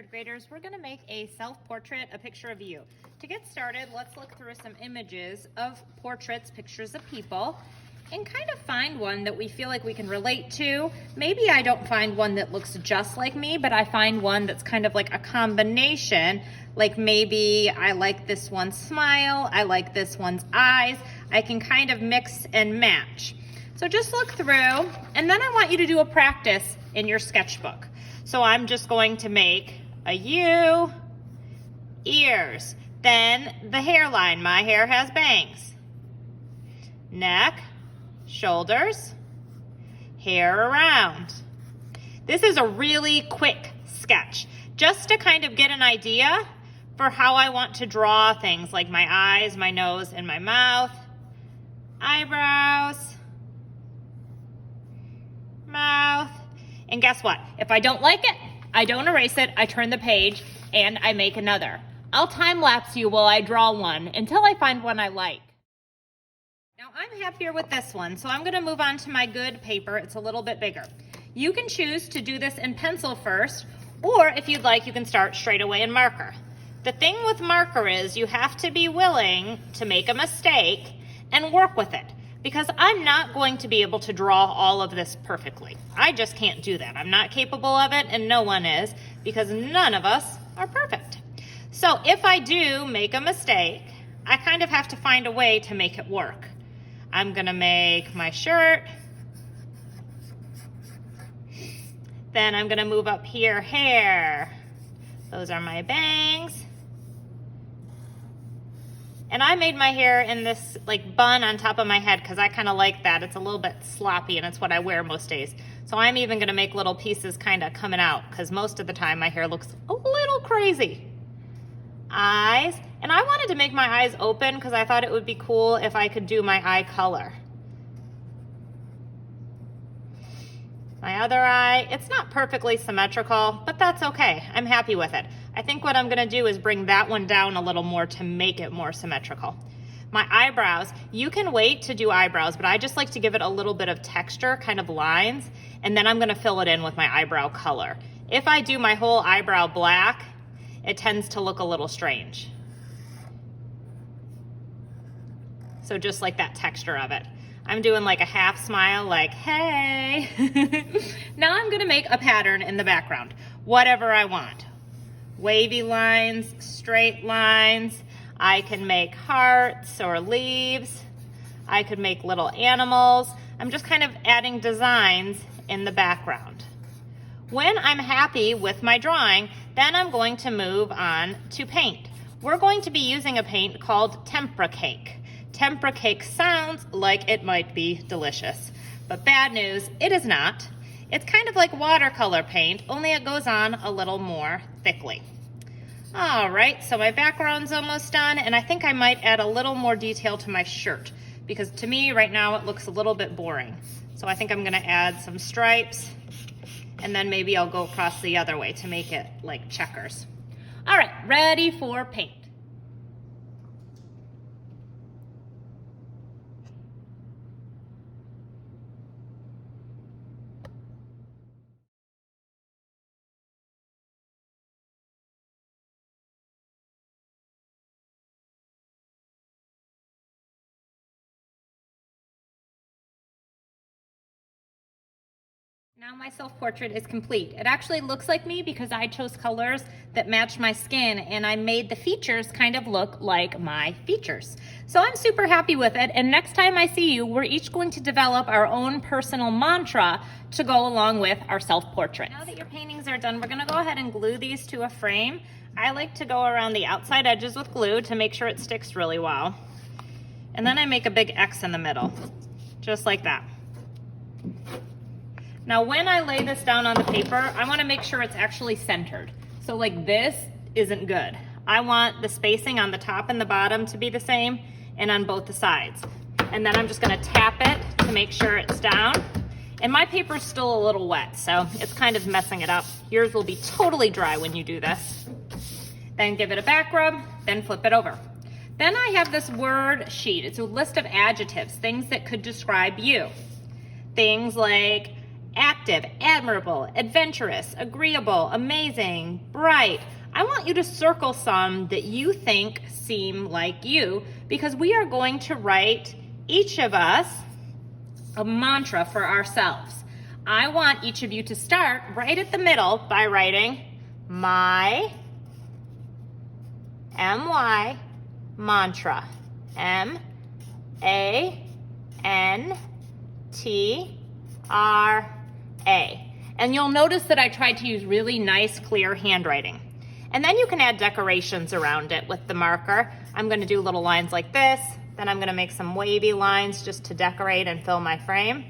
third graders, we're going to make a self-portrait, a picture of you. To get started, let's look through some images of portraits, pictures of people, and kind of find one that we feel like we can relate to. Maybe I don't find one that looks just like me, but I find one that's kind of like a combination. Like maybe I like this one's smile, I like this one's eyes. I can kind of mix and match. So just look through, and then I want you to do a practice in your sketchbook. So I'm just going to make a U, ears, then the hairline. My hair has bangs. Neck, shoulders, hair around. This is a really quick sketch, just to kind of get an idea for how I want to draw things like my eyes, my nose, and my mouth, eyebrows, mouth. And guess what? If I don't like it, I don't erase it, I turn the page, and I make another. I'll time lapse you while I draw one until I find one I like. Now I'm happier with this one, so I'm gonna move on to my good paper. It's a little bit bigger. You can choose to do this in pencil first, or if you'd like, you can start straight away in marker. The thing with marker is you have to be willing to make a mistake and work with it, because I'm not going to be able to draw all of this perfectly. I just can't do that. I'm not capable of it, and no one is, because none of us are perfect. So if I do make a mistake, I kind of have to find a way to make it work. I'm gonna make my shirt. Then I'm gonna move up here, hair. Those are my bangs. And I made my hair in this like bun on top of my head because I kind of like that. It's a little bit sloppy and it's what I wear most days. So I'm even gonna make little pieces kind of coming out because most of the time my hair looks a little crazy. Eyes, and I wanted to make my eyes open because I thought it would be cool if I could do my eye color. My other eye, it's not perfectly symmetrical, but that's okay. I'm happy with it. I think what I'm gonna do is bring that one down a little more to make it more symmetrical. My eyebrows, you can wait to do eyebrows, but I just like to give it a little bit of texture, kind of lines, and then I'm gonna fill it in with my eyebrow color. If I do my whole eyebrow black, it tends to look a little strange. So just like that texture of it. I'm doing like a half smile, like, hey. Now I'm gonna make a pattern in the background, whatever I want. Wavy lines, straight lines. I can make hearts or leaves. I could make little animals. I'm just kind of adding designs in the background. When I'm happy with my drawing, then I'm going to move on to paint. We're going to be using a paint called Tempera Cake. Tempera Cake sounds like it might be delicious, but bad news, it is not. It's kind of like watercolor paint, only it goes on a little more thickly. All right, so my background's almost done, and I think I might add a little more detail to my shirt, because to me right now it looks a little bit boring. So I think I'm gonna add some stripes, and then maybe I'll go across the other way to make it like checkers. All right, ready for paint. Now my self-portrait is complete. It actually looks like me because I chose colors that match my skin, and I made the features kind of look like my features. So I'm super happy with it, and next time I see you, we're each going to develop our own personal mantra to go along with our self-portrait. Now that your paintings are done, we're gonna go ahead and glue these to a frame. I like to go around the outside edges with glue to make sure it sticks really well. And then I make a big X in the middle, just like that. Now when I lay this down on the paper, I want to make sure it's actually centered. So like this isn't good. I want the spacing on the top and the bottom to be the same and on both the sides. And then I'm just going to tap it to make sure it's down. And my paper's still a little wet, so it's kind of messing it up. Yours will be totally dry when you do this. Then give it a back rub, then flip it over. Then I have this word sheet. It's a list of adjectives, things that could describe you. Things like active, admirable, adventurous, agreeable, amazing, bright. I want you to circle some that you think seem like you, because we are going to write, each of us, a mantra for ourselves. I want each of you to start right at the middle by writing my M-Y mantra. M-A-N-T-R-A. And you'll notice that I tried to use really nice, clear handwriting. And then you can add decorations around it with the marker. I'm going to do little lines like this. Then I'm going to make some wavy lines just to decorate and fill my frame.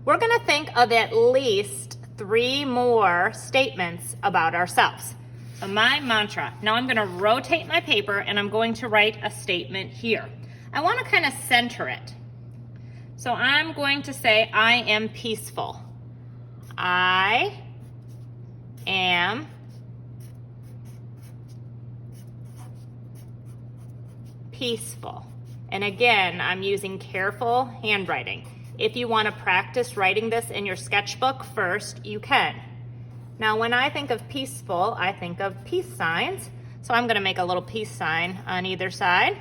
We're going to think of at least 3 more statements about ourselves. So my mantra. Now I'm going to rotate my paper and I'm going to write a statement here. I want to kind of center it. So I'm going to say, I am peaceful. I am peaceful. And again, I'm using careful handwriting. If you want to practice writing this in your sketchbook first, you can. Now, when I think of peaceful, I think of peace signs. So I'm going to make a little peace sign on either side.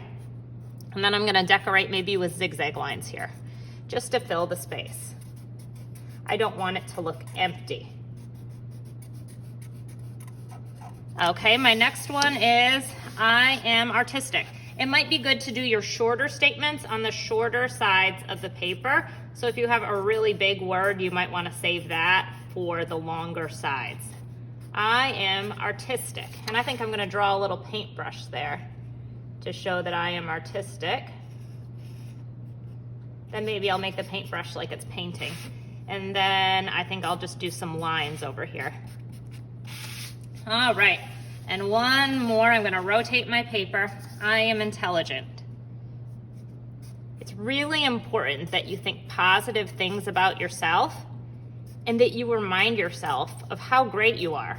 And then I'm going to decorate maybe with zigzag lines here, just to fill the space. I don't want it to look empty. Okay, my next one is I am artistic. It might be good to do your shorter statements on the shorter sides of the paper. So if you have a really big word, you might want to save that for the longer sides. I am artistic. And I think I'm going to draw a little paintbrush there to show that I am artistic. Then maybe I'll make the paintbrush like it's painting. And then I think I'll just do some lines over here. All right. And one more, I'm going to rotate my paper. I am intelligent. It's really important that you think positive things about yourself and that you remind yourself of how great you are.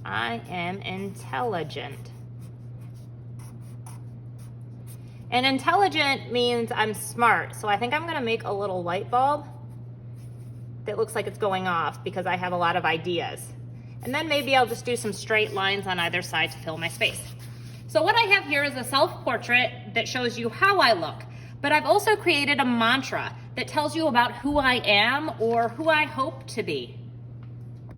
I am intelligent. And intelligent means I'm smart. So I think I'm going to make a little light bulb that looks like it's going off because I have a lot of ideas. And then maybe I'll just do some straight lines on either side to fill my space. So what I have here is a self-portrait that shows you how I look, but I've also created a mantra that tells you about who I am or who I hope to be.